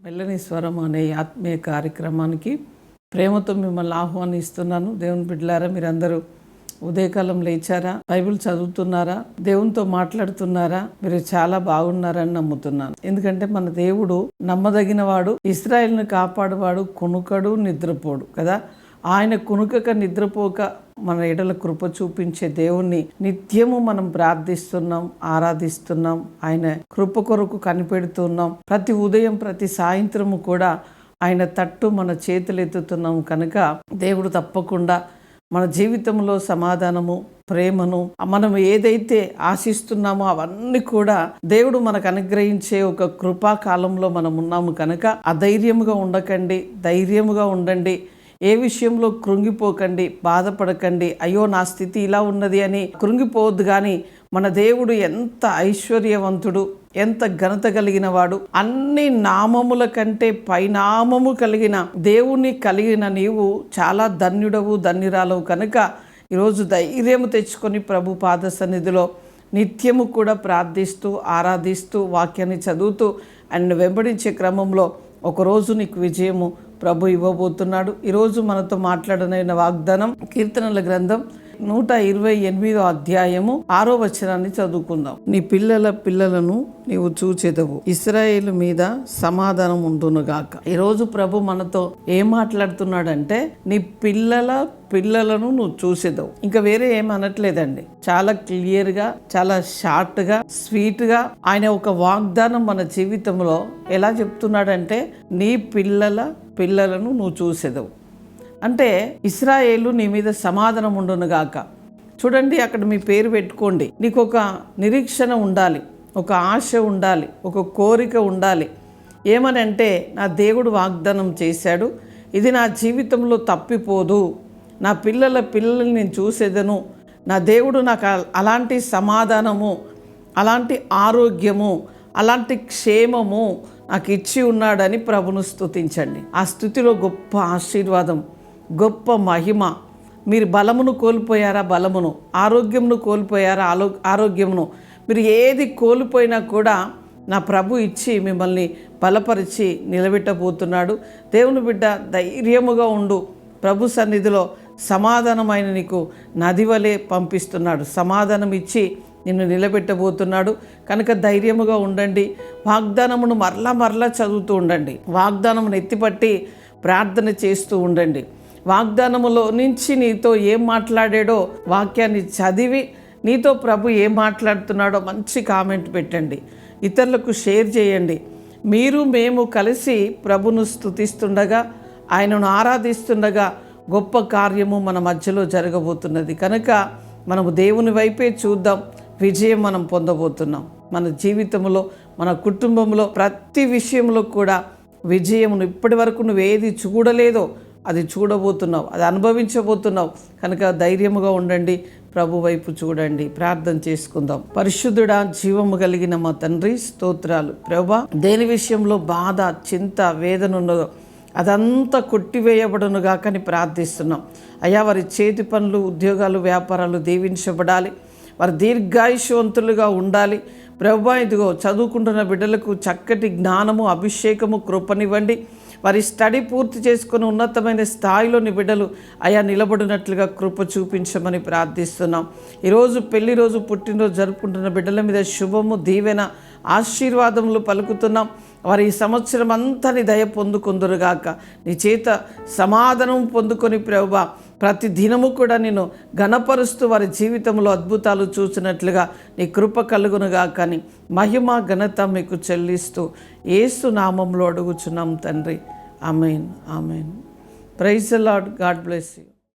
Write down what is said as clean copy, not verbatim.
మెల్లని స్వరం అనే ఆత్మీయ కార్యక్రమానికి ప్రేమతో మిమ్మల్ని ఆహ్వానిస్తున్నాను. దేవుని బిడ్డలారా, మీరందరూ ఉదయకాలం లేచారా? బైబిల్ చదువుతున్నారా? దేవునితో మాట్లాడుతున్నారా? మీరు చాలా బాగున్నారని నమ్ముతున్నాను. ఎందుకంటే మన దేవుడు నమ్మదగిన వాడు, ఇశ్రాయేలును కాపాడువాడు, కునుకడు నిద్రపోడు కదా. ఆయన కునుకక నిద్రపోక మన ఎడల కృప చూపించే దేవుణ్ణి నిత్యము మనం ప్రార్థిస్తున్నాం, ఆరాధిస్తున్నాం. ఆయన కృప కొరకు కనిపెడుతున్నాం. ప్రతి ఉదయం ప్రతి సాయంత్రము కూడా ఆయన తట్టు మన చేతులు ఎత్తుతున్నాం కనుక దేవుడు తప్పకుండా మన జీవితంలో సమాధానము, ప్రేమను, మనం ఏదైతే ఆశిస్తున్నామో అవన్నీ కూడా దేవుడు మనకు అనుగ్రహించే ఒక కృపాకాలంలో మనం ఉన్నాము కనుక అధైర్యముగా ఉండకండి, ధైర్యముగా ఉండండి. ఏ విషయంలో కృంగిపోకండి, బాధపడకండి. అయ్యో నా స్థితి ఇలా ఉన్నది అని కృంగిపోవద్దు. కానీ మన దేవుడు ఎంత ఐశ్వర్యవంతుడు, ఎంత ఘనత కలిగిన వాడు. అన్ని నామముల కంటే పైనామము కలిగిన దేవుని కలిగిన నీవు చాలా ధన్యుడవు, ధన్యురాలవు కనుక ఈరోజు ధైర్యము తెచ్చుకొని ప్రభు పాద సన్నిధిలో నిత్యము కూడా ప్రార్థిస్తూ, ఆరాధిస్తూ, వాక్యాన్ని చదువుతూ ఆయన వెంబడించే క్రమంలో ఒకరోజు నీకు విజయము ప్రభు ఇవ్వబోతున్నాడు. ఈరోజు మనతో మాట్లాడనైన వాగ్దానం కీర్తనల గ్రంథం 128 అధ్యాయము 6వ వచనాన్ని చదువుకుందాం. నీ పిల్లల పిల్లలను నీవు చూచెదవు, ఇశ్రాయేలు మీద సమాధానం ఉండునుగాక. ఈరోజు ప్రభు మనతో ఏం మాట్లాడుతున్నాడంటే నీ పిల్లల పిల్లలను నువ్వు చూసేదవు. ఇంకా వేరే ఏం అనట్లేదండి. చాలా క్లియర్గా, చాలా షార్ట్గా, స్వీట్గా ఆయన ఒక వాగ్దానం మన జీవితంలో ఎలా చెప్తున్నాడంటే నీ పిల్లల పిల్లలను నువ్వు చూసేదవు అంటే ఇశ్రాయేలు నీ మీద సమాధానం ఉండునుగాక. చూడండి, అక్కడ మీ పేరు పెట్టుకోండి. నీకు ఒక నిరీక్షణ ఉండాలి, ఒక ఆశ ఉండాలి, ఒక కోరిక ఉండాలి. ఏమని అంటే నా దేవుడు వాగ్దానం చేశాడు, ఇది నా జీవితంలో తప్పిపోదు, నా పిల్లల పిల్లల్ని నేను చూసేదను, నా దేవుడు నాకు అలాంటి సమాధానము, అలాంటి ఆరోగ్యము, అలాంటి క్షేమము నాకు ఇచ్చి ఉన్నాడని ప్రభును స్తుతించండి. ఆ స్తుతిలో గొప్ప ఆశీర్వాదం, గొప్ప మహిమ. మీరు బలమును కోల్పోయారా? బలమును. ఆరోగ్యమును కోల్పోయారా? ఆరోగ్యమును. మీరు ఏది కోల్పోయినా కూడా నా ప్రభు ఇచ్చి మిమ్మల్ని బలపరిచి నిలబెట్టబోతున్నాడు. దేవుని బిడ్డ ధైర్యముగా ఉండు. ప్రభు సన్నిధిలో సమాధానమైన నీకు నది వలె పంపిస్తున్నాడు. సమాధానం ఇచ్చి నిన్ను నిలబెట్టబోతున్నాడు కనుక ధైర్యముగా ఉండండి. వాగ్దానమును మరలా చదువుతూ ఉండండి. వాగ్దానమును ఎత్తిపట్టి ప్రార్థన చేస్తూ ఉండండి. వాగ్దానములో నుంచి నీతో ఏం మాట్లాడాడో వాక్యాన్ని చదివి నీతో ప్రభు ఏం మాట్లాడుతున్నాడో మంచి కామెంట్ పెట్టండి, ఇతరులకు షేర్ చేయండి. మీరు మేము కలిసి ప్రభును స్తుతిస్తుండగా, ఆయనను ఆరాధిస్తుండగా గొప్ప కార్యము మన మధ్యలో జరగబోతున్నది కనుక మనము దేవుని వైపే చూద్దాం. విజయం మనం పొందబోతున్నాం. మన జీవితంలో, మన కుటుంబంలో ప్రతి విషయంలో కూడా విజయమును ఇప్పటి వరకు నువ్వు ఏది చూడలేదో అది చూడబోతున్నావు, అది అనుభవించబోతున్నావు కనుక ధైర్యముగా ఉండండి. ప్రభు వైపు చూడండి. ప్రార్థన చేసుకుందాం. పరిశుద్ధుడా, జీవము కలిగిన మా తండ్రి, స్తోత్రాలు. ప్రభువా, దేని విషయంలో బాధ, చింత, వేదన ఉన్నదో అదంతా కొట్టివేయబడునుగా కానీ ప్రార్థిస్తున్నాం. అయ్యా, వారి చేతి పనులు, ఉద్యోగాలు, వ్యాపారాలు దీవించబడాలి. వారు దీర్ఘాయుష్వంతులుగా ఉండాలి. ప్రభువా, ఇదిగో చదువుకుంటున్న బిడ్డలకు చక్కటి జ్ఞానము, అభిషేకము, కృపనివ్వండి. వారి స్టడీ పూర్తి చేసుకుని ఉన్నతమైన స్థాయిలోని బిడ్డలు అయా నిలబడినట్లుగా కృప చూపించమని ప్రార్థిస్తున్నాం. ఈరోజు పెళ్లి రోజు, పుట్టినరోజు జరుపుకుంటున్న బిడ్డల మీద శుభము, దీవెన, ఆశీర్వాదములు పలుకుతున్నాం. వారి ఈ సంవత్సరం అంతా నీ దయ పొందుకుందురుగాక. నీ చేత సమాధానం పొందుకొని ప్రభువా ప్రతి దినము కూడా నేను ఘనపరుస్తూ వారి జీవితంలో అద్భుతాలు చూసినట్లుగా నీ కృప కలుగునుగా కానీ మహిమ ఘనత మీకు చెల్లిస్తూ యేసు నామంలో అడుగుచున్నాం తండ్రి. ఆమేన్, ఆమేన్. Praise the lord. God bless you.